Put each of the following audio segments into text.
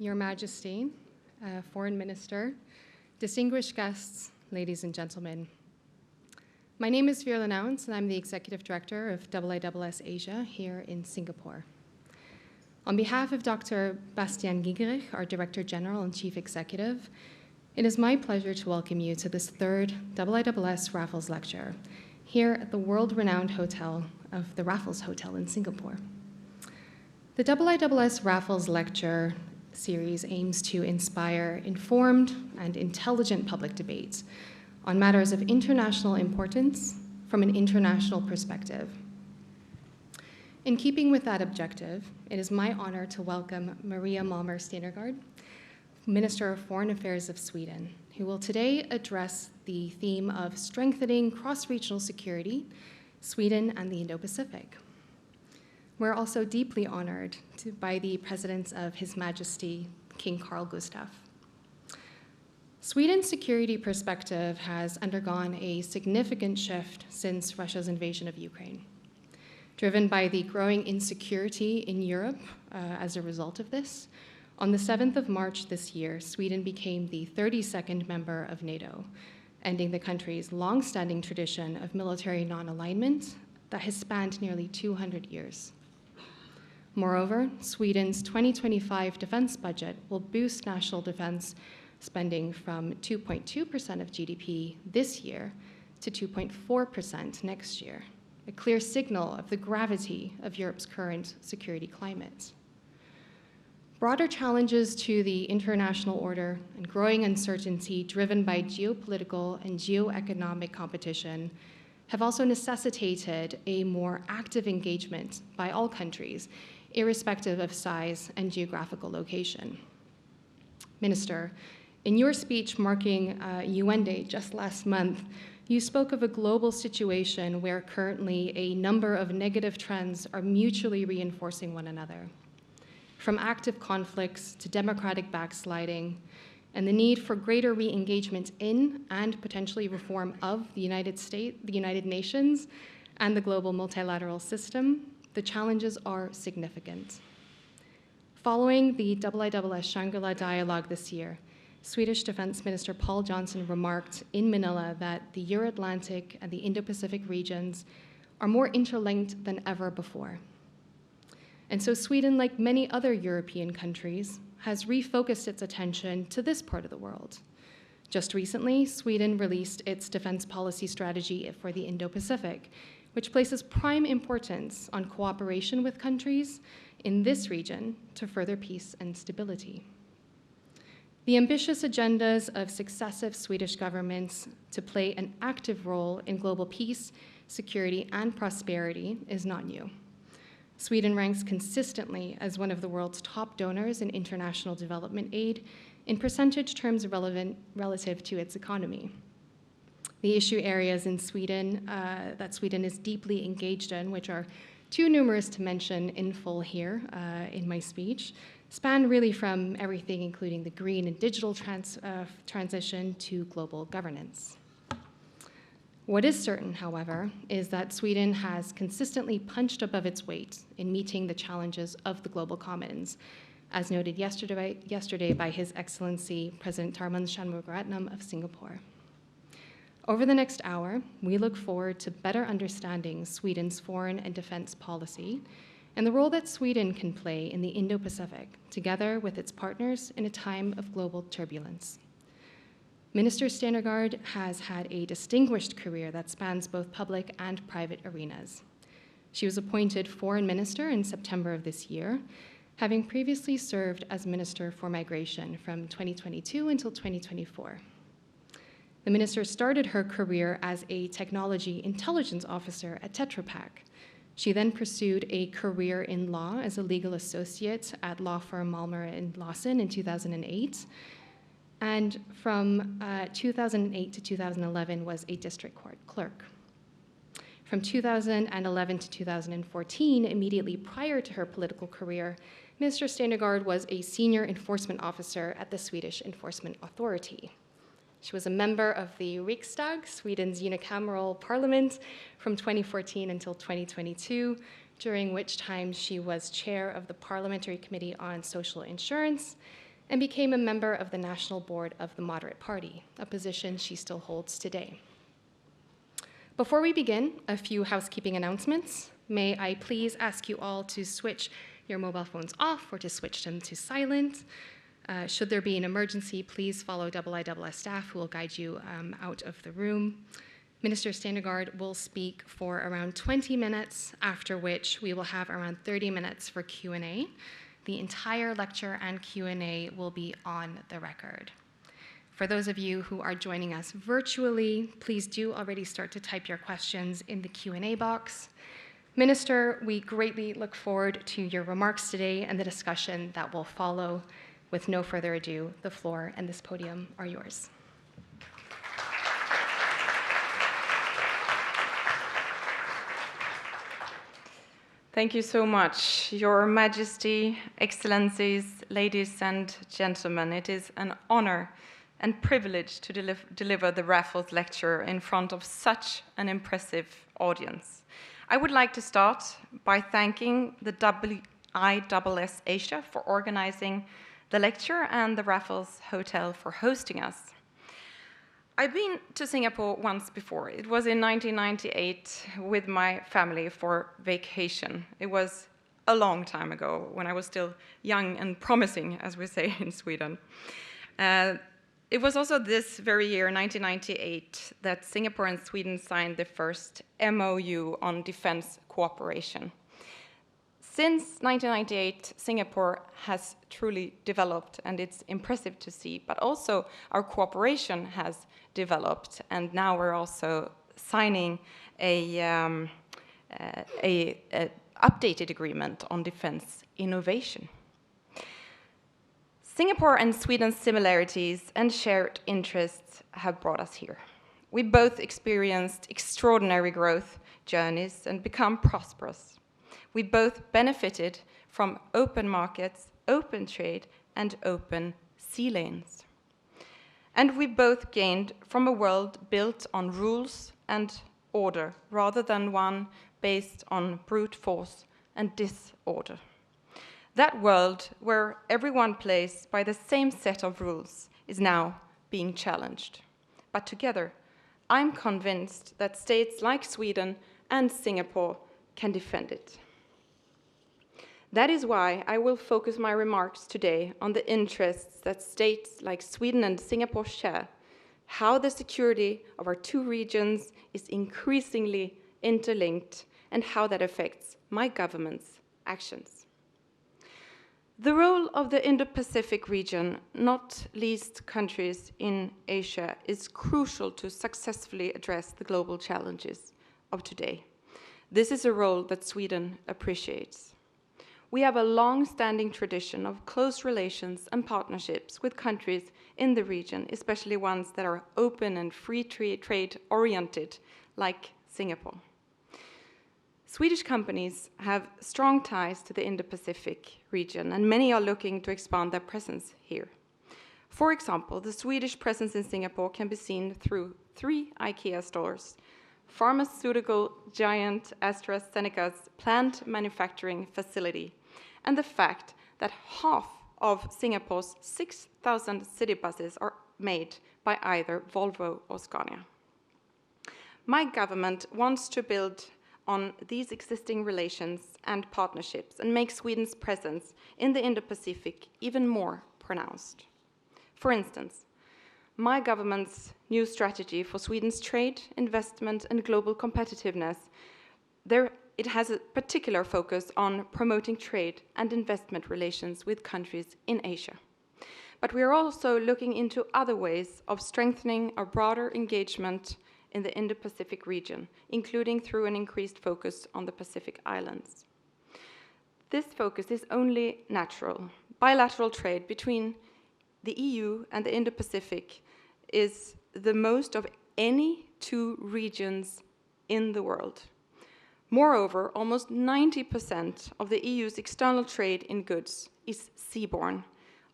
Your Majesty, Foreign Minister, distinguished guests, ladies and gentlemen. My name is Veerle Nouwens, and I'm the Executive Director of IISS Asia here in Singapore. On behalf of Dr. Bastiaan Giegerich, our Director General and Chief Executive, it is my pleasure to welcome you to this third IISS Raffles Lecture here at the world-renowned hotel of the Raffles Hotel in Singapore. The IISS Raffles Lecture series aims to inspire informed and intelligent public debates on matters of international importance from an international perspective. In keeping with that objective, it is my honor to welcome Maria Malmer Stenergard, Minister of Foreign Affairs of Sweden, who will today address the theme of strengthening cross-regional security, Sweden and the Indo Pacific. We're also deeply honored by the presence of His Majesty King Carl Gustaf. Sweden's security perspective has undergone a significant shift since Russia's invasion of Ukraine. Driven by the growing insecurity in Europe as a result of this, on the 7th of March this year, Sweden became the 32nd member of NATO, ending the country's long-standing tradition of military non-alignment that has spanned nearly 200 years. Moreover, Sweden's 2025 defense budget will boost national defense spending from 2.2% of GDP this year to 2.4% next year, a clear signal of the gravity of Europe's current security climate. Broader challenges to the international order and growing uncertainty driven by geopolitical and geoeconomic competition have also necessitated a more active engagement by all countries, irrespective of size and geographical location. Minister, in your speech marking UN Day just last month, you spoke of a global situation where currently a number of negative trends are mutually reinforcing one another, from active conflicts to democratic backsliding, and the need for greater re-engagement in and potentially reform of the United Nations, and the global multilateral system. The challenges are significant. Following the IISS Shangri-La dialogue this year, Swedish Defense Minister Paul Johnson remarked in Manila that the Euro-Atlantic and the Indo-Pacific regions are more interlinked than ever before. And so Sweden, like many other European countries, has refocused its attention to this part of the world. Just recently, Sweden released its defense policy strategy for the Indo-Pacific, which places prime importance on cooperation with countries in this region to further peace and stability. The ambitious agendas of successive Swedish governments to play an active role in global peace, security, and prosperity is not new. Sweden ranks consistently as one of the world's top donors in international development aid in percentage terms relative to its economy. The issue areas in Sweden that Sweden is deeply engaged in, which are too numerous to mention in full here in my speech, span really from everything including the green and digital transition to global governance. What is certain, however, is that Sweden has consistently punched above its weight in meeting the challenges of the global commons, as noted yesterday by His Excellency President Tharman Shanmugaratnam of Singapore. Over the next hour, we look forward to better understanding Sweden's foreign and defense policy and the role that Sweden can play in the Indo-Pacific, together with its partners in a time of global turbulence. Minister Stenergard has had a distinguished career that spans both public and private arenas. She was appointed Foreign Minister in September of this year, having previously served as Minister for Migration from 2022 until 2024. The minister started her career as a technology intelligence officer at Tetra Pak. She then pursued a career in law as a legal associate at law firm Malmer in Lawson in 2008, and from 2008 to 2011 was a district court clerk. From 2011 to 2014, immediately prior to her political career, Minister Stenergard was a senior enforcement officer at the Swedish Enforcement Authority. She was a member of the Riksdag, Sweden's unicameral parliament, from 2014 until 2022, during which time she was chair of the Parliamentary Committee on Social Insurance and became a member of the National Board of the Moderate Party, a position she still holds today. Before we begin, a few housekeeping announcements. May I please ask you all to switch your mobile phones off or to switch them to silent. Should there be an emergency, please follow IISS staff who will guide you out of the room. Minister Stenergard will speak for around 20 minutes, after which we will have around 30 minutes for Q&A. The entire lecture and Q&A will be on the record. For those of you who are joining us virtually, please do already start to type your questions in the Q&A box. Minister, we greatly look forward to your remarks today and the discussion that will follow. With no further ado, the floor and this podium are yours. Thank you so much, Your Majesty, Excellencies, ladies and gentlemen. It is an honor and privilege to deliver the Raffles Lecture in front of such an impressive audience. I would like to start by thanking the IISS Asia for organizing the lecture and the Raffles Hotel for hosting us. I've been to Singapore once before. It was in 1998 with my family for vacation. It was a long time ago when I was still young and promising, as we say in Sweden. It was also this very year, 1998, that Singapore and Sweden signed the first MOU on defense cooperation. Since 1998, Singapore has truly developed, and it's impressive to see, but also our cooperation has developed, and now we're also signing a updated agreement on defense innovation. Singapore and Sweden's similarities and shared interests have brought us here. We both experienced extraordinary growth journeys and become prosperous. We both benefited from open markets, open trade, and open sea lanes. And we both gained from a world built on rules and order, rather than one based on brute force and disorder. That world, where everyone plays by the same set of rules, is now being challenged. But together, I'm convinced that states like Sweden and Singapore can defend it. That is why I will focus my remarks today on the interests that states like Sweden and Singapore share, how the security of our two regions is increasingly interlinked, and how that affects my government's actions. The role of the Indo Pacific region, not least countries in Asia, is crucial to successfully address the global challenges of today. This is a role that Sweden appreciates. We have a long-standing tradition of close relations and partnerships with countries in the region, especially ones that are open and free trade oriented, like Singapore. Swedish companies have strong ties to the Indo-Pacific region, and many are looking to expand their presence here. For example, the Swedish presence in Singapore can be seen through 3 IKEA stores, pharmaceutical giant AstraZeneca's plant manufacturing facility, and the fact that half of Singapore's 6,000 city buses are made by either Volvo or Scania. My government wants to build on these existing relations and partnerships and make Sweden's presence in the Indo-Pacific even more pronounced. For instance, my government's new strategy for Sweden's trade, investment, and global competitiveness, it has a particular focus on promoting trade and investment relations with countries in Asia. But we are also looking into other ways of strengthening our broader engagement in the Indo-Pacific region, including through an increased focus on the Pacific Islands. This focus is only natural. Bilateral trade between the EU and the Indo-Pacific is the most of any 2 regions in the world. Moreover, almost 90% of the EU's external trade in goods is seaborne,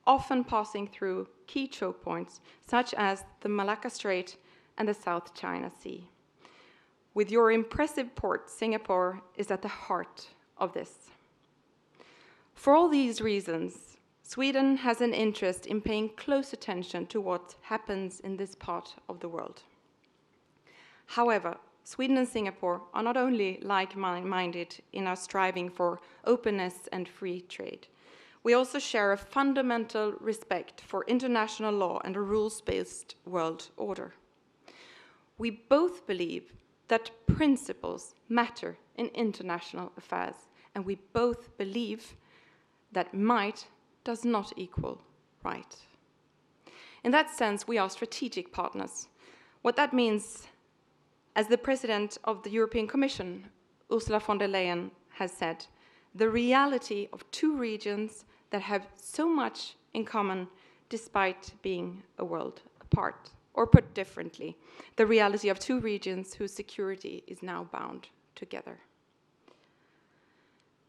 often passing through key choke points such as the Malacca Strait and the South China Sea. With your impressive port, Singapore is at the heart of this. For all these reasons, Sweden has an interest in paying close attention to what happens in this part of the world. However, Sweden and Singapore are not only like-minded in our striving for openness and free trade. We also share a fundamental respect for international law and a rules-based world order. We both believe that principles matter in international affairs, and we both believe that might does not equal right. In that sense, we are strategic partners. What that means, as the President of the European Commission, Ursula von der Leyen, has said, the reality of two regions that have so much in common despite being a world apart. Or put differently, the reality of two regions whose security is now bound together.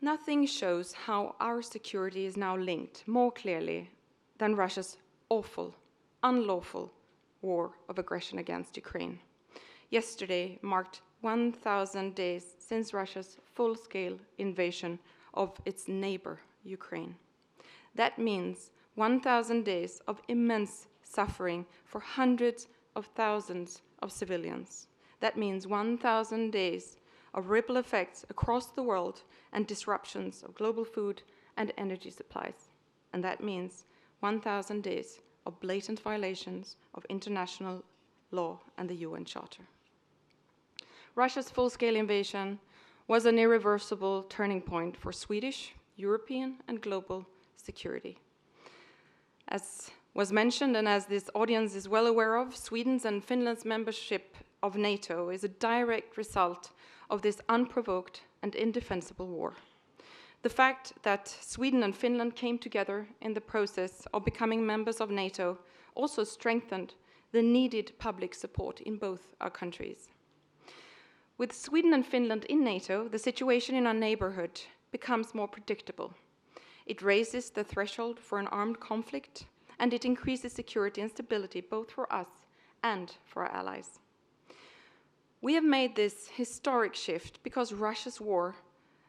Nothing shows how our security is now linked more clearly than Russia's awful, unlawful war of aggression against Ukraine. Yesterday marked 1,000 days since Russia's full-scale invasion of its neighbor, Ukraine. That means 1,000 days of immense suffering for hundreds of thousands of civilians. That means 1,000 days of ripple effects across the world and disruptions of global food and energy supplies. And that means 1,000 days of blatant violations of international law and the UN Charter. Russia's full-scale invasion was an irreversible turning point for Swedish, European, and global security. As was mentioned, and as this audience is well aware of, Sweden's and Finland's membership of NATO is a direct result of this unprovoked and indefensible war. The fact that Sweden and Finland came together in the process of becoming members of NATO also strengthened the needed public support in both our countries. With Sweden and Finland in NATO, the situation in our neighborhood becomes more predictable. It raises the threshold for an armed conflict, and it increases security and stability both for us and for our allies. We have made this historic shift because Russia's war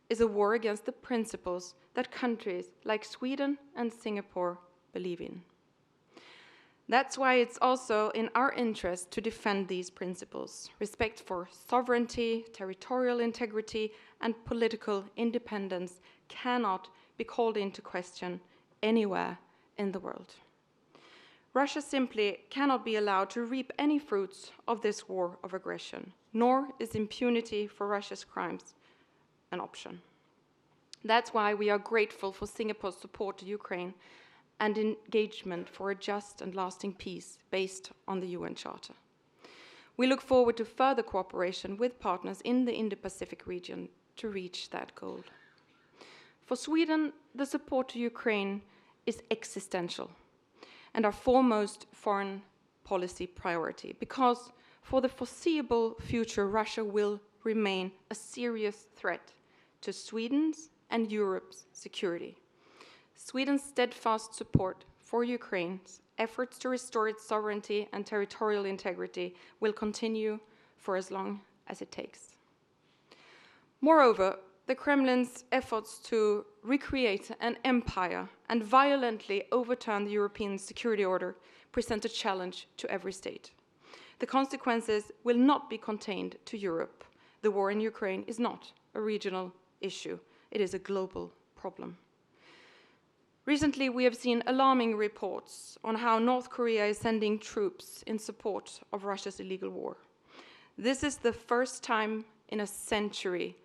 is a war against the principles that countries like Sweden and Singapore believe in. That's why it's also in our interest to defend these principles. Respect for sovereignty, territorial integrity, and political independence cannot be called into question anywhere in the world. Russia simply cannot be allowed to reap any fruits of this war of aggression, nor is impunity for Russia's crimes an option. That's why we are grateful for Singapore's support to Ukraine and engagement for a just and lasting peace based on the UN Charter. We look forward to further cooperation with partners in the Indo Pacific region to reach that goal. For Sweden, the support to Ukraine is existential and our foremost foreign policy priority, because for the foreseeable future, Russia will remain a serious threat to Sweden's and Europe's security. Sweden's steadfast support for Ukraine's efforts to restore its sovereignty and territorial integrity will continue for as long as it takes. Moreover, the Kremlin's efforts to recreate an empire and violently overturn the European security order present a challenge to every state. The consequences will not be contained to Europe. The war in Ukraine is not a regional issue. It is a global problem. Recently, we have seen alarming reports on how North Korea is sending troops in support of Russia's illegal war. This is the first time in a century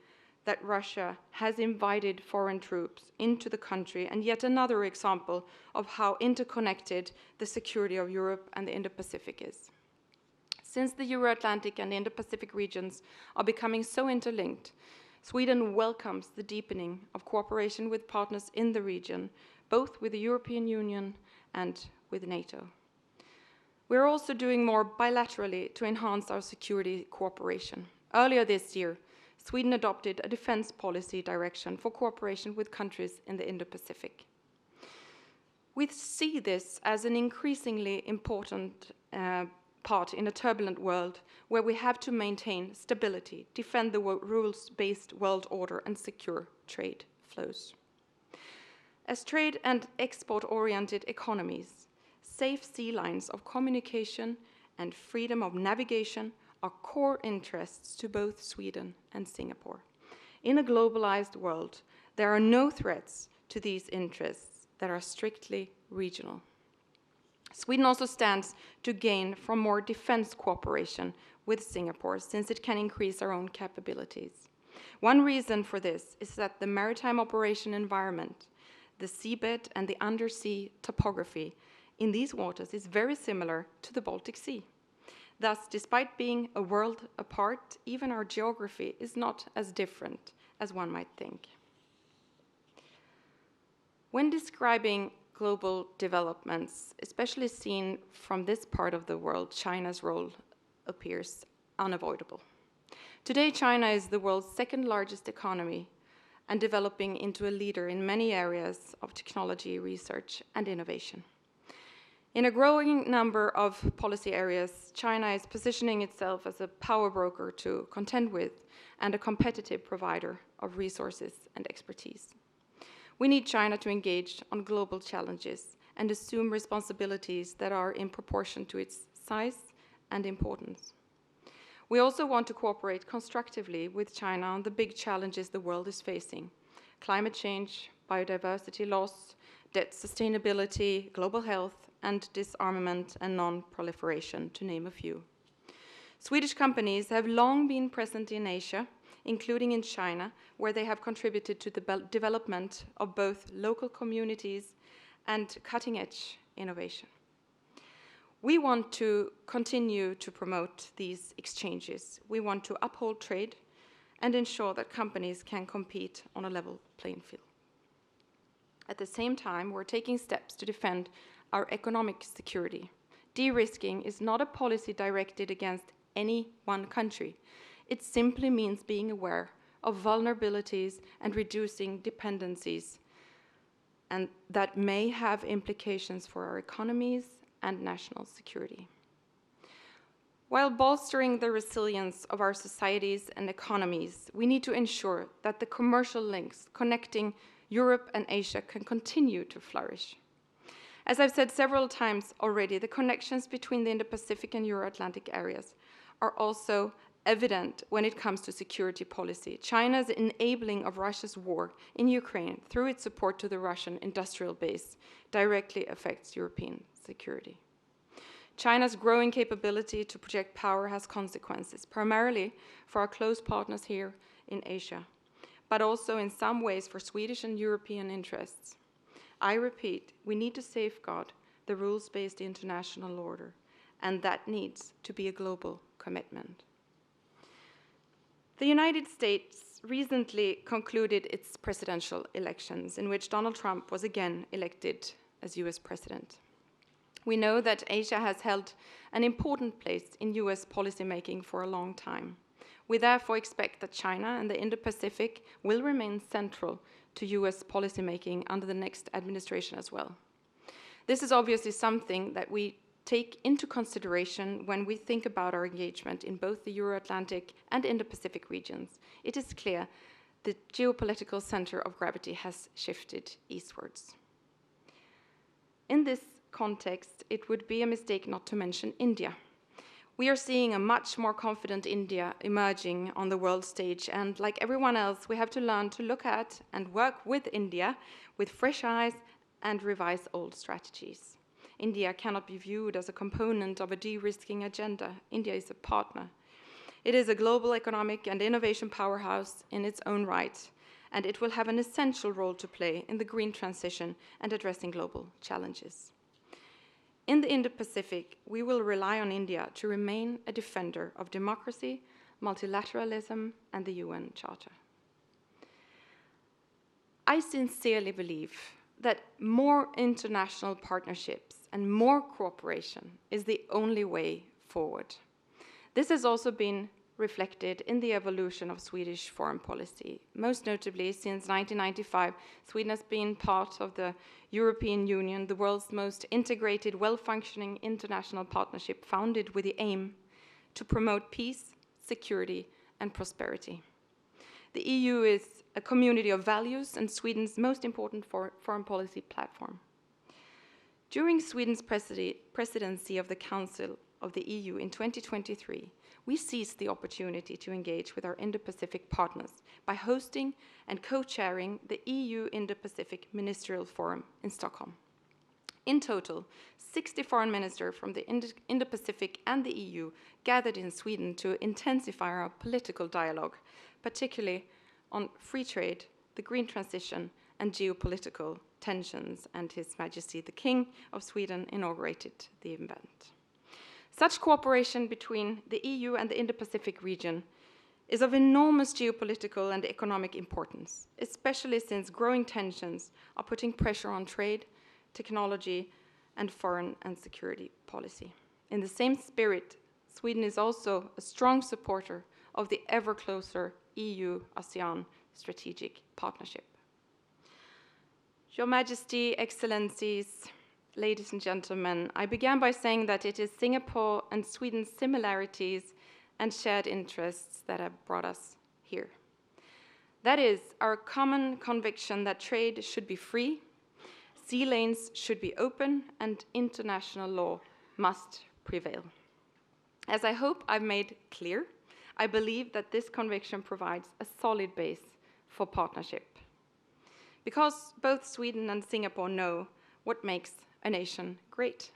that Russia has invited foreign troops into the country, and yet another example of how interconnected the security of Europe and the Indo-Pacific is. Since the Euro-Atlantic and Indo-Pacific regions are becoming so interlinked, Sweden welcomes the deepening of cooperation with partners in the region, both with the European Union and with NATO. We're also doing more bilaterally to enhance our security cooperation. Earlier this year, Sweden adopted a defense policy direction for cooperation with countries in the Indo-Pacific. We see this as an increasingly important part in a turbulent world where we have to maintain stability, defend the rules-based world order, and secure trade flows. As trade and export-oriented economies, safe sea lines of communication and freedom of navigation are core interests to both Sweden and Singapore. In a globalized world, there are no threats to these interests that are strictly regional. Sweden also stands to gain from more defense cooperation with Singapore, since it can increase our own capabilities. One reason for this is that the maritime operation environment, the seabed and the undersea topography in these waters is very similar to the Baltic Sea. Thus, despite being a world apart, even our geography is not as different as one might think. When describing global developments, especially seen from this part of the world, China's role appears unavoidable. Today, China is the world's second largest economy and developing into a leader in many areas of technology, research, and innovation. In a growing number of policy areas, China is positioning itself as a power broker to contend with and a competitive provider of resources and expertise. We need China to engage on global challenges and assume responsibilities that are in proportion to its size and importance. We also want to cooperate constructively with China on the big challenges the world is facing: climate change, biodiversity loss, debt sustainability, global health, and disarmament and non-proliferation, to name a few. Swedish companies have long been present in Asia, including in China, where they have contributed to the development of both local communities and cutting-edge innovation. We want to continue to promote these exchanges. We want to uphold trade and ensure that companies can compete on a level playing field. At the same time, we're taking steps to defend our economic security. De-risking is not a policy directed against any one country. It simply means being aware of vulnerabilities and reducing dependencies, and that may have implications for our economies and national security. While bolstering the resilience of our societies and economies, we need to ensure that the commercial links connecting Europe and Asia can continue to flourish. As I've said several times already, the connections between the Indo Pacific and Euro-Atlantic areas are also evident when it comes to security policy. China's enabling of Russia's war in Ukraine through its support to the Russian industrial base directly affects European security. China's growing capability to project power has consequences, primarily for our close partners here in Asia, but also in some ways for Swedish and European interests. I repeat, we need to safeguard the rules-based international order, and that needs to be a global commitment. The United States recently concluded its presidential elections, in which Donald Trump was again elected as US president. We know that Asia has held an important place in US policymaking for a long time. We therefore expect that China and the Indo Pacific will remain central to US policymaking under the next administration as well. This is obviously something that we take into consideration when we think about our engagement in both the Euro-Atlantic and Indo-Pacific regions. It is clear the geopolitical center of gravity has shifted eastwards. In this context, it would be a mistake not to mention India. We are seeing a much more confident India emerging on the world stage, and like everyone else, we have to learn to look at and work with India with fresh eyes and revise old strategies. India cannot be viewed as a component of a de-risking agenda. India is a partner. It is a global economic and innovation powerhouse in its own right, and it will have an essential role to play in the green transition and addressing global challenges. In the Indo-Pacific, we will rely on India to remain a defender of democracy, multilateralism, and the UN Charter. I sincerely believe that more international partnerships and more cooperation is the only way forward. This has also been reflected in the evolution of Swedish foreign policy. Most notably, since 1995, Sweden has been part of the European Union, the world's most integrated, well-functioning international partnership founded with the aim to promote peace, security, and prosperity. The EU is a community of values and Sweden's most important foreign policy platform. During Sweden's presidency of the Council of the EU in 2023, we seized the opportunity to engage with our Indo Pacific partners by hosting and co-chairing the EU Indo Pacific Ministerial Forum in Stockholm. In total, 60 foreign ministers from the Indo Pacific and the EU gathered in Sweden to intensify our political dialogue, particularly on free trade, the green transition, and geopolitical tensions, and His Majesty the King of Sweden inaugurated the event. Such cooperation between the EU and the Indo-Pacific region is of enormous geopolitical and economic importance, especially since growing tensions are putting pressure on trade, technology, and foreign and security policy. In the same spirit, Sweden is also a strong supporter of the ever closer EU-ASEAN strategic partnership. Your Majesty, Excellencies, ladies and gentlemen, I began by saying that it is Singapore and Sweden's similarities and shared interests that have brought us here. That is our common conviction that trade should be free, sea lanes should be open, and international law must prevail. As I hope I've made clear, I believe that this conviction provides a solid base for partnership. Because both Sweden and Singapore know what makes a nation great.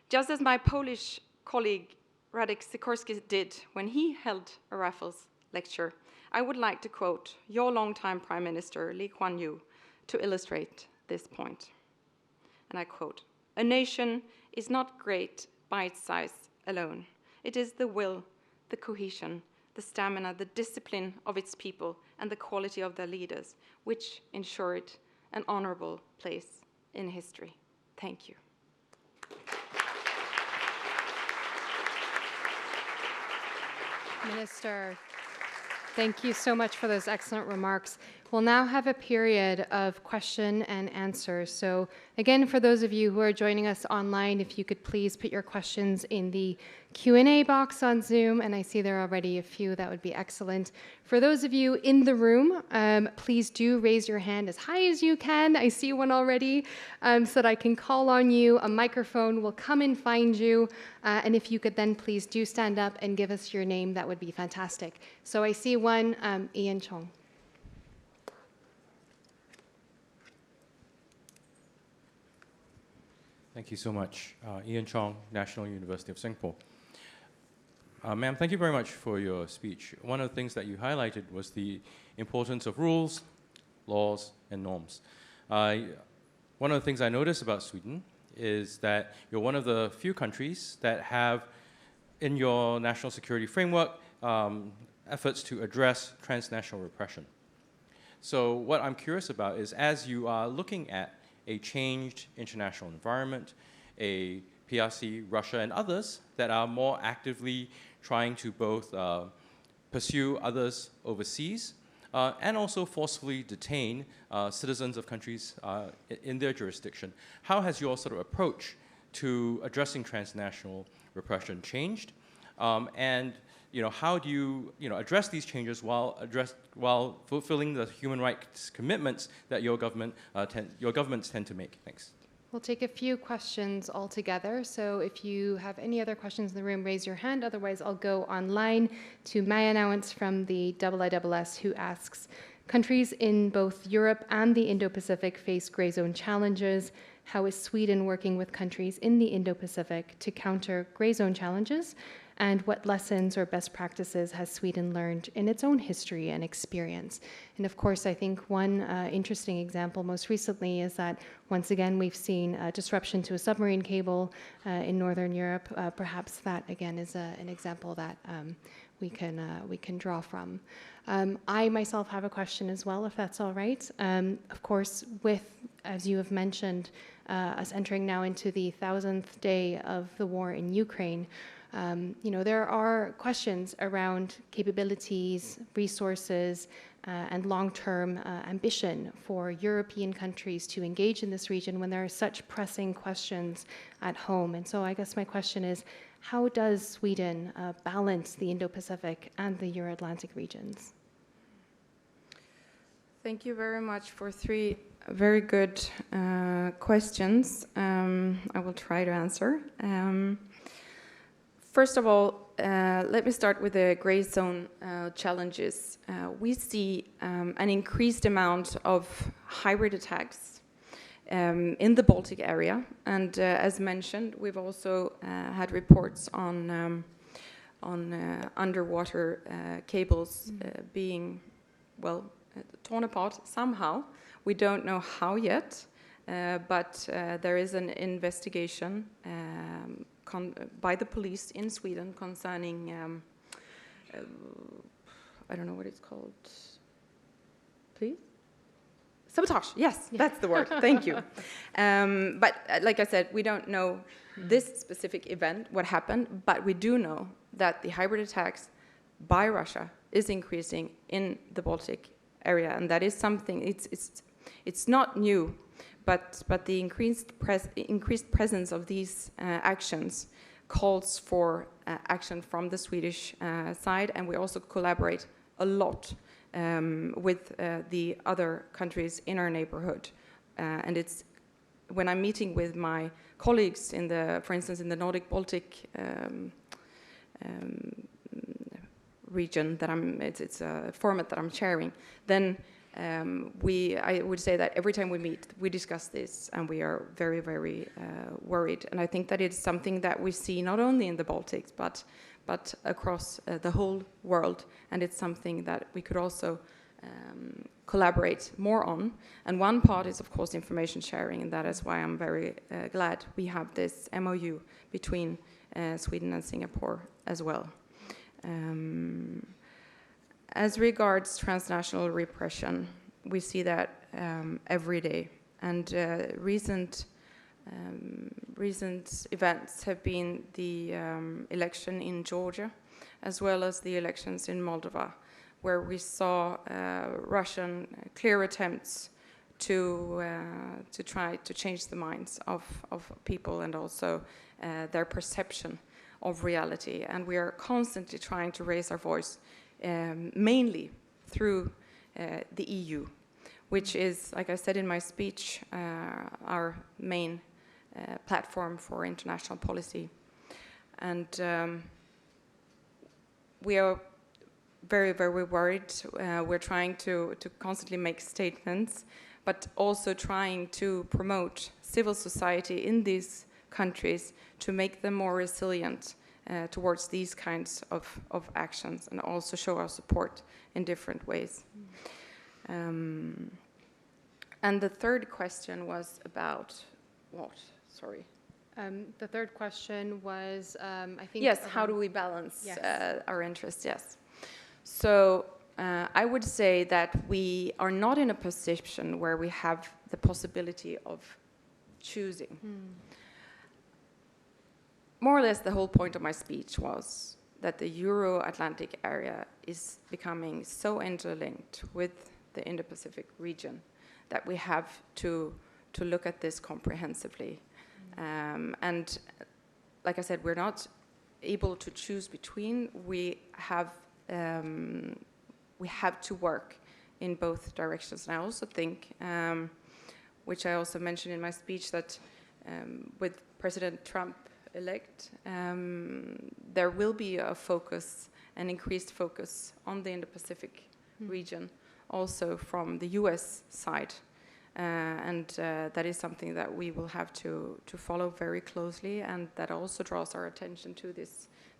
Just as my Polish colleague Radek Sikorski did when he held a Raffles lecture, I would like to quote your longtime Prime Minister Lee Kuan Yew to illustrate this point. And I quote, "A nation is not great by its size alone. It is the will, the cohesion, the stamina, the discipline of its people, and the quality of their leaders, which ensure it an honorable place in history." Thank you. Minister, thank you so much for those excellent remarks. We'll now have a period of question and answer. So again, for those of you who are joining us online, if you could please put your questions in the Q&A box on Zoom, and I see there are already a few, that would be excellent. For those of you in the room, please do raise your hand as high as you can. I see one already, so that I can call on you. A microphone will come and find you, and if you could then please do stand up and give us your name, that would be fantastic. So I see one, Ian Chong. Thank you so much. Ian Chong, National University of Singapore. Ma'am, thank you very much for your speech. One of the things that you highlighted was the importance of rules, laws, and norms. One of the things I noticed about Sweden is that you're one of the few countries that have, in your national security framework, efforts to address transnational repression. So what I'm curious about is, as you are looking at a changed international environment, a PRC, Russia, and others that are more actively trying to both pursue others overseas and also forcefully detain citizens of countries in their jurisdiction. How has your sort of approach to addressing transnational repression changed? And how do you address these changes while fulfilling the human rights commitments that your governments tend to make? Thanks. We'll take a few questions all together. So if you have any other questions in the room, raise your hand. Otherwise, I'll go online to Maya Nowens from the IISS, who asks, countries in both Europe and the Indo-Pacific face gray zone challenges. How is Sweden working with countries in the Indo-Pacific to counter gray zone challenges? And what lessons or best practices has Sweden learned in its own history and experience? And of course, I think one interesting example most recently is that, once again, we've seen a disruption to a submarine cable in Northern Europe. Perhaps that, again, is an example that we can draw from. I myself have a question as well, if that's all right. Of course, with, as you have mentioned, us entering now into the 1000th day of the war in Ukraine, there are questions around capabilities, resources, and long-term ambition for European countries to engage in this region when there are such pressing questions at home. And so I guess my question is, how does Sweden balance the Indo-Pacific and the Euro-Atlantic regions? Thank you very much for three very good questions. I will try to answer. First of all, let me start with the gray zone challenges. We see an increased amount of hybrid attacks in the Baltic area, and as mentioned, we've also had reports on underwater cables being, well, torn apart somehow. We don't know how yet, but there is an investigation by the police in Sweden concerning, I don't know what it's called. Please? Sabotage, yes, that's the word, thank you. But like I said, we don't know this specific event, what happened, but we do know that the hybrid attacks by Russia is increasing in the Baltic area, and that is something, it's not new, but the increased presence of these actions calls for action from the Swedish side, and we also collaborate a lot with the other countries in our neighborhood. And it's when I'm meeting with my colleagues in the, for instance, in the Nordic Baltic region that it's a format that I'm chairing, then I would say that every time we meet, we discuss this, and we are very, very worried. And I think that it's something that we see not only in the Baltics, but across the whole world, and it's something that we could also collaborate more on. And one part is, of course, information sharing, and that is why I'm very glad we have this MOU between Sweden and Singapore as well. As regards transnational repression, we see that every day, and recent events have been the election in Georgia, as well as the elections in Moldova, where we saw Russian clear attempts to try to change the minds of people, and also their perception of reality. And we are constantly trying to raise our voice, mainly through the EU, which is, like I said in my speech, our main platform for international policy. And we are very, very worried. We're trying to constantly make statements, but also trying to promote civil society in these countries to make them more resilient towards these kinds of actions, and also show our support in different ways. And the third question was about what? Sorry. The third question was, I think... Yes, how do we balance yes. Our interests? Yes. So I would say that we are not in a position where we have the possibility of choosing. More or less the whole point of my speech was that the Euro-Atlantic area is becoming so interlinked with the Indo Pacific region that we have to look at this comprehensively. And like I said, we're not able to choose between. We have to work in both directions. And I also think, which I also mentioned in my speech, that with President Trump elect, there will be a focus, an increased focus on the Indo-Pacific region, also from the US side. And that is something that we will have to follow very closely, and that also draws our attention to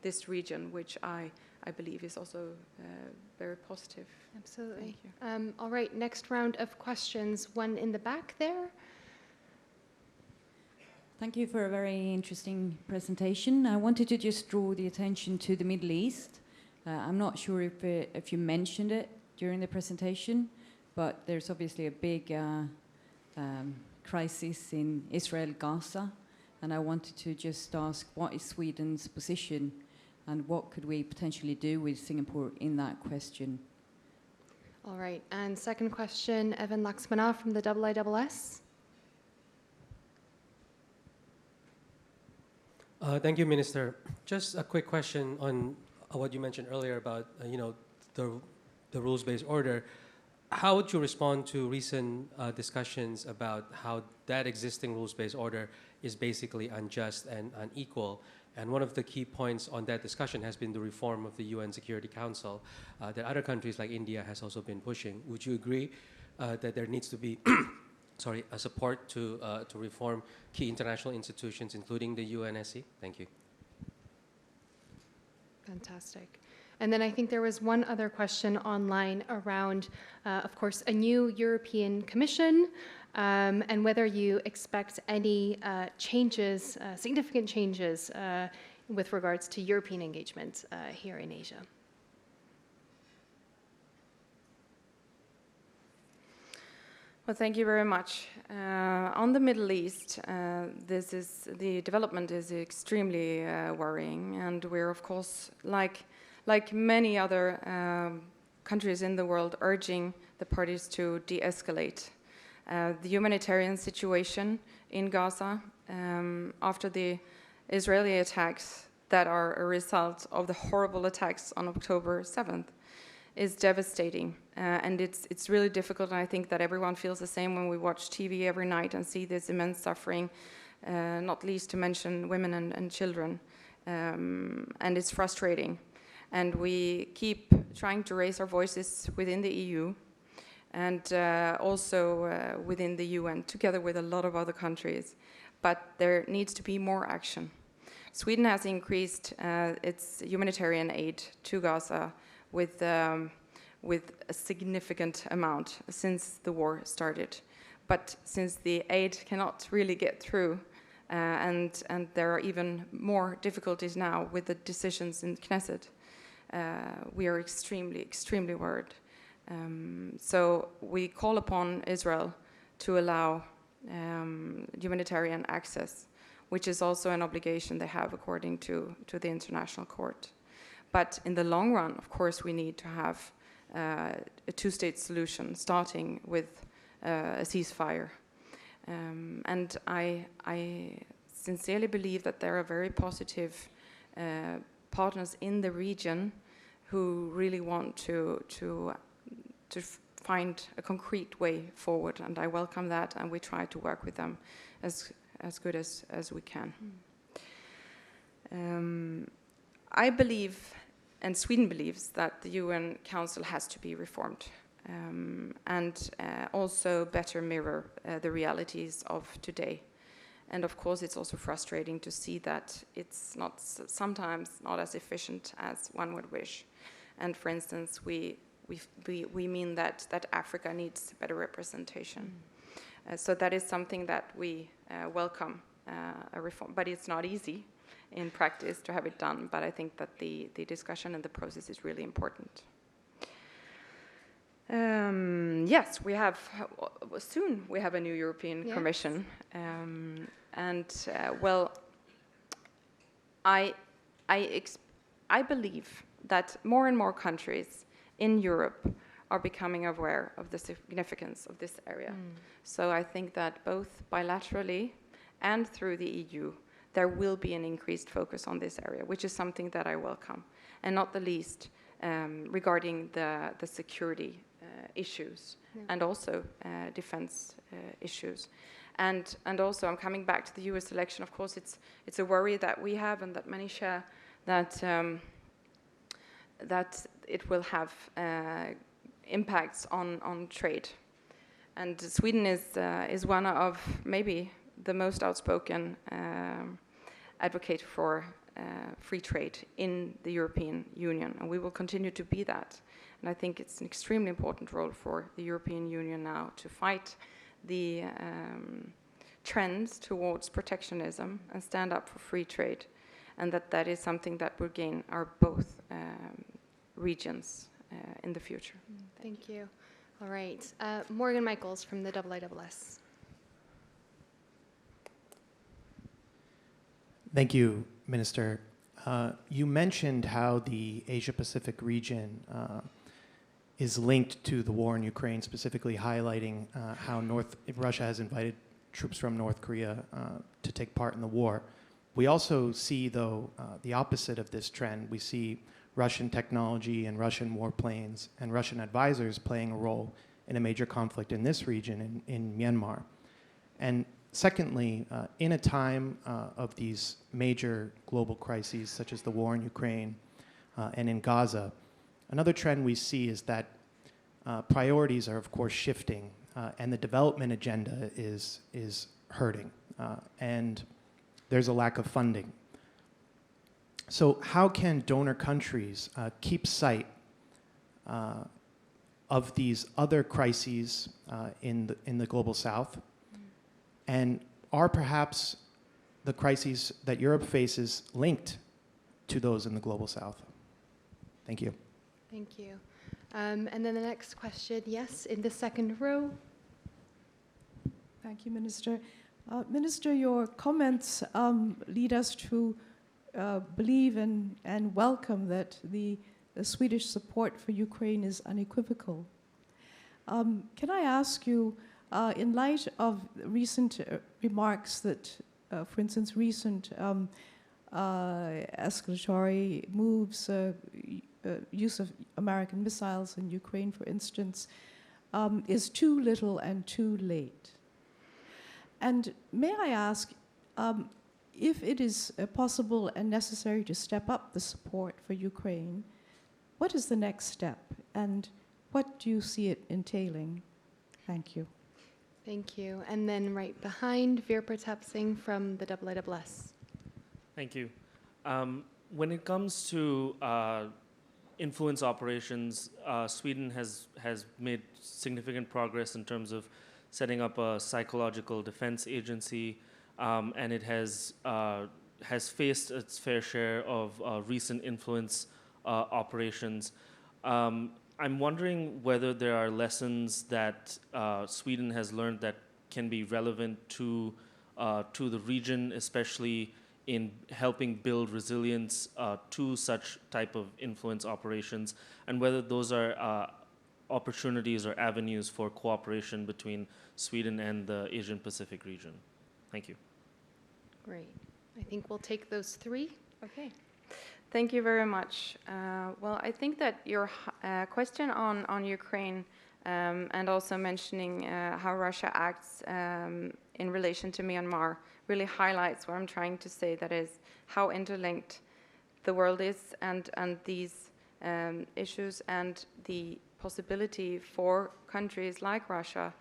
this region, which I believe is also very positive. Absolutely. All right, next round of questions. One in the back there. Thank you for a very interesting presentation. I wanted to just draw the attention to the Middle East. I'm not sure if you mentioned it during the presentation, but there's obviously a big crisis in Israel, Gaza, and I wanted to just ask, what is Sweden's position, and what could we potentially do with Singapore in that question? All right, and second question, Evan Laxmana from the IISS. Thank you, Minister. Just a quick question on what you mentioned earlier about the rules-based order. how would you respond to recent discussions about how that existing rules-based order is basically unjust and unequal? And one of the key points on that discussion has been the reform of the UN Security Council that other countries like India has also been pushing. Would you agree that there needs to be a support to reform key international institutions, including the UNSC? Thank you. Fantastic. And then I think there was one other question online around, of course, a new European Commission and whether you expect any changes, significant changes with regards to European engagement here in Asia. Well, thank you very much. On the Middle East, the development is extremely worrying, and we're, of course, like many other countries in the world, urging the parties to de-escalate. The humanitarian situation in Gaza after the Israeli attacks that are a result of the horrible attacks on October 7th is devastating, and it's really difficult, and I think that everyone feels the same when we watch TV every night and see this immense suffering, not least to mention women and children, and it's frustrating. And we keep trying to raise our voices within the EU and also within the UN, together with a lot of other countries. But there needs to be more action. Sweden has increased its humanitarian aid to Gaza with a significant amount since the war started. But since the aid cannot really get through, and there are even more difficulties now with the decisions in Knesset, we are extremely, extremely worried. So we call upon Israel to allow humanitarian access, which is also an obligation they have according to the International Court. But in the long run, of course, we need to have a two-state solution, starting with a ceasefire. And I sincerely believe that there are very positive partners in the region who really want to find a concrete way forward, and I welcome that, and we try to work with them as good as we can. I believe, and Sweden believes, that the UN Council has to be reformed and also better mirror the realities of today. And of course, it's also frustrating to see that it's not sometimes not as efficient as one would wish. And for instance, we mean that Africa needs better representation. So that is something that we welcome a reform, but it's not easy in practice to have it done. But I think that the discussion and the process is really important. Yes, we have soon. We have a new European Commission, well, I believe that more and more countries in Europe are becoming aware of the significance of this area. So I think that both bilaterally and through the EU, there will be an increased focus on this area, which is something that I welcome, and not the least regarding the security issues and also defense issues. And also, I'm coming back to the US election. Of course, it's a worry that we have and that many share, that that it will have impacts on trade. And Sweden is one of maybe the most outspoken advocate for free trade in the European Union, and we will continue to be that. And I think it's an extremely important role for the European Union now to fight the trends towards protectionism and stand up for free trade, and that is something that will gain our both regions in the future. Thank you. All right. Morgan Michaels from the IISS. Thank you, Minister. You mentioned how the Asia-Pacific region is linked to the war in Ukraine, specifically highlighting how Russia has invited troops from North Korea to take part in the war. We also see, though, the opposite of this trend. We see Russian technology and Russian warplanes and Russian advisors playing a role in a major conflict in this region, in Myanmar? And secondly, in a time of these major global crises, such as the war in Ukraine and in Gaza, another trend we see is that priorities are, of course, shifting, and the development agenda is hurting, and there's a lack of funding. So how can donor countries keep sight of these other crises in the global south? And are perhaps the crises that Europe faces linked to those in the global south? Thank you. Thank you. And then the next question, yes, in the second row. Thank you, Minister. Minister, your comments lead us to believe and welcome that the Swedish support for Ukraine is unequivocal. Can I ask you, in light of recent remarks that, for instance, recent escalatory moves, use of American missiles in Ukraine, for instance, is too little and too late? And may I ask, if it is possible and necessary to step up the support for Ukraine, what is the next step, and what do you see it entailing? Thank you. Thank you. And then right behind, Veer Pratap Singh from the IISS. Thank you. When it comes to influence operations, Sweden has made significant progress in terms of setting up a psychological defense agency, and it has faced its fair share of recent influence operations. I'm wondering whether there are lessons that Sweden has learned that can be relevant to the region, especially in helping build resilience to such type of influence operations, and whether those are opportunities or avenues for cooperation between Sweden and the Asian Pacific region. Thank you. Great. I think we'll take those three. Okay. Thank you very much. Well, I think that your question on Ukraine and also mentioning how Russia acts in relation to Myanmar really highlights what I'm trying to say, that is how interlinked the world is, and these issues and the possibility for countries like Russia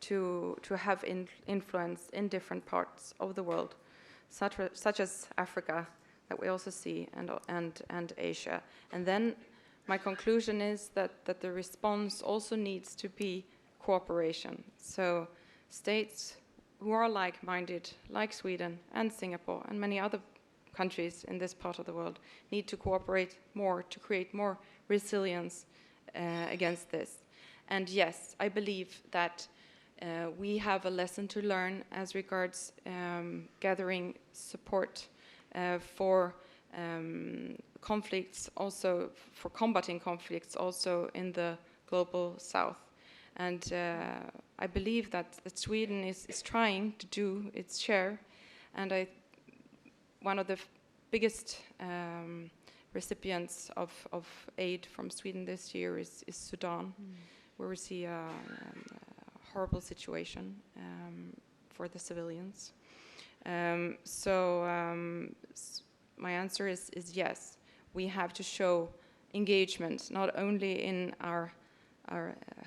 to have influence in different parts of the world, such as Africa, that we also see, and Asia. And then my conclusion is that the response also needs to be cooperation. So states who are like-minded, like Sweden and Singapore and many other countries in this part of the world, need to cooperate more to create more resilience against this. And yes, I believe that we have a lesson to learn as regards gathering support for conflicts, also for combating conflicts, also in the global south. And I believe that Sweden is trying to do its share. And one of the biggest recipients of aid from Sweden this year is Sudan, where we see a horrible situation for the civilians. My answer is yes. We have to show engagement, not only in our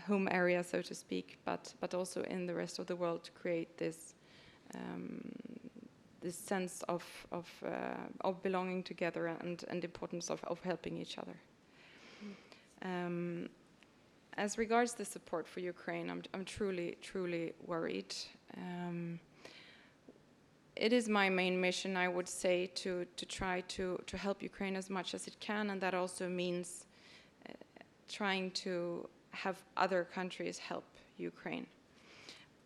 home area, so to speak, but also in the rest of the world, to create this this sense of belonging together and importance of helping each other. As regards the support for Ukraine, I'm truly worried. It is my main mission, I would say, to try to help Ukraine as much as it can, and that also means trying to have other countries help Ukraine.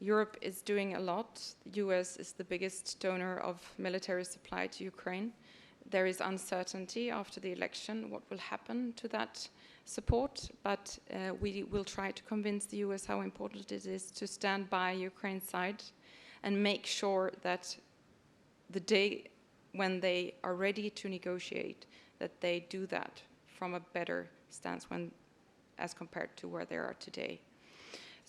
Europe is doing a lot. The US is the biggest donor of military supply to Ukraine. There is uncertainty after the election what will happen to that support, but we will try to convince the US how important it is to stand by Ukraine's side and make sure that the day when they are ready to negotiate, that they do that from a better stance as compared to where they are today.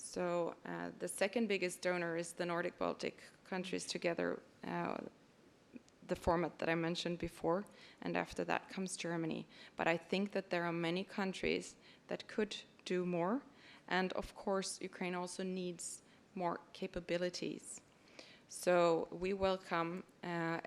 So the second biggest donor is the Nordic Baltic countries together, the format that I mentioned before, and after that comes Germany. But I think that there are many countries that could do more, and of course Ukraine also needs more capabilities. So we welcome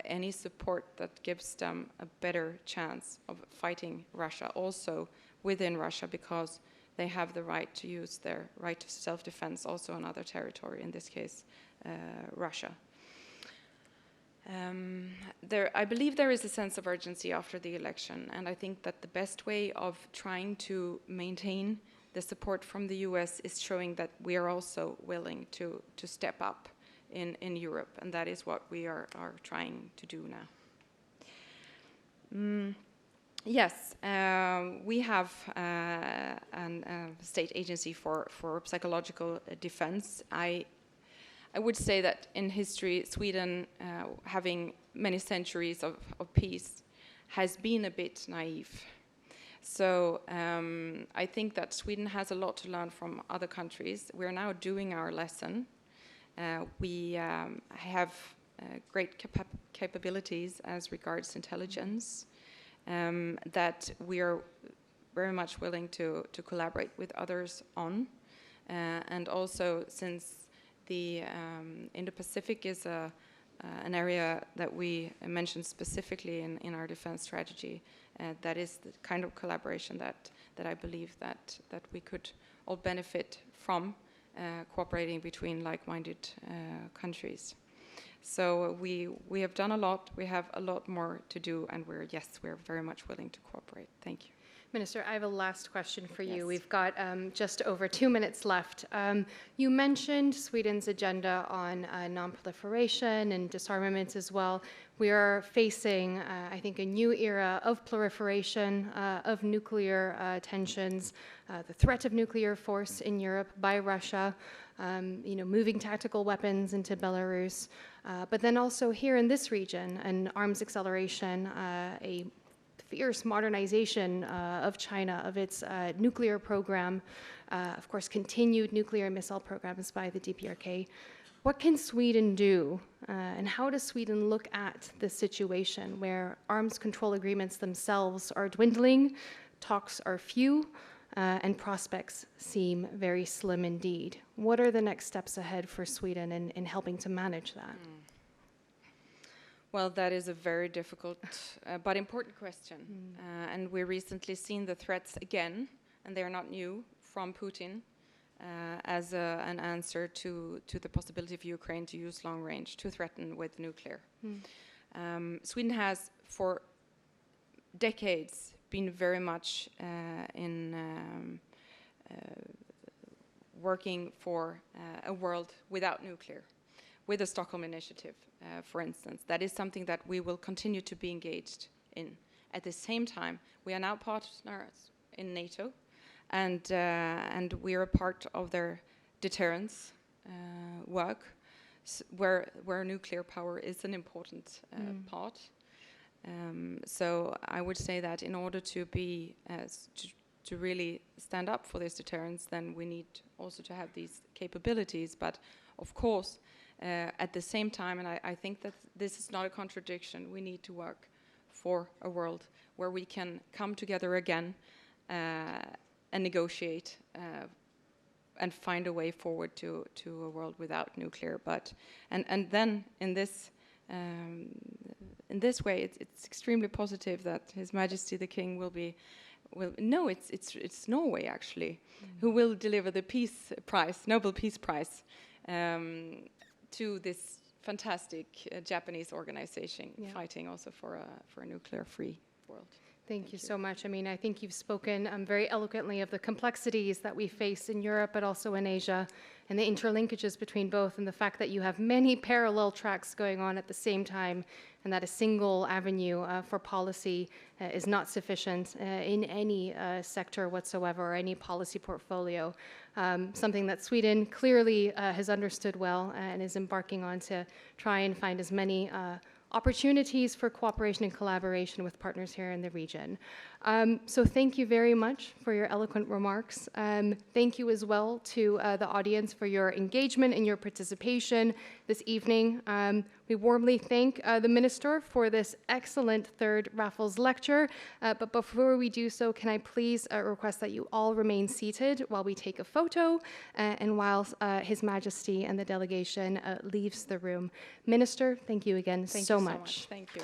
any support that gives them a better chance of fighting Russia, also within Russia, because they have the right to use their right to self-defense also on other territory, in this case, Russia. I believe there is a sense of urgency after the election, and I think that the best way of trying to maintain the support from the US is showing that we are also willing to step up in Europe, and that is what we are trying to do now. Yes, we have a state agency for psychological defense. I would say that in history, Sweden, having many centuries of peace, has been a bit naive. So I think that Sweden has a lot to learn from other countries. We're now doing our lesson. We have great capabilities as regards intelligence that we are very much willing to collaborate with others on. And also, since the Indo Pacific is an area that we mentioned specifically in our defense strategy, that is the kind of collaboration that I believe that we could all benefit from, cooperating between like-minded countries. So we have done a lot. We have a lot more to do, and we're very much willing to cooperate. Thank you. Minister, I have a last question for you. Yes. We've got just over 2 minutes left. You mentioned Sweden's agenda on non-proliferation and disarmament as well. We are facing, I think, a new era of proliferation, of nuclear tensions, the threat of nuclear force in Europe by Russia, moving tactical weapons into Belarus, but then also here in this region, an arms acceleration, a fierce modernization of China, of its nuclear program, of course, continued nuclear missile programs by the DPRK. What can Sweden do, and how does Sweden look at the situation where arms control agreements themselves are dwindling, talks are few, and prospects seem very slim indeed? What are the next steps ahead for Sweden in helping to manage that? Well, that is a very difficult but important question. And we recently seen the threats again, and they are not new, from Putin as an answer to the possibility of Ukraine to use long range to threaten with nuclear. Sweden has for decades been very much working for a world without nuclear, with the Stockholm Initiative, for instance. That is something that we will continue to be engaged in. At the same time, we are now partners in NATO, and we are a part of their deterrence work, where nuclear power is an important part. So I would say that in order to be to really stand up for this deterrence, then we need also to have these capabilities. But of course, at the same time, and I think that this is not a contradiction, we need to work for a world where we can come together again and negotiate and find a way forward to a world without nuclear. But and then in this way, it's extremely positive that His Majesty the King will be. It's Norway actually who will deliver the Peace Prize, Nobel Peace Prize, to this fantastic Japanese organization fighting also for a nuclear-free world. Thank you so much. I mean, I think you've spoken very eloquently of the complexities that we face in Europe, but also in Asia, and the interlinkages between both, and the fact that you have many parallel tracks going on at the same time, and that a single avenue for policy is not sufficient in any sector whatsoever, or any policy portfolio. Something that Sweden clearly has understood well and is embarking on to try and find as many opportunities for cooperation and collaboration with partners here in the region. So thank you very much for your eloquent remarks. Thank you as well to the audience for your engagement and your participation this evening. We warmly thank the Minister for this excellent third Raffles Lecture. But before we do so, can I please request that you all remain seated while we take a photo and while His Majesty and the delegation leaves the room. Minister, thank you again so much. Thank you.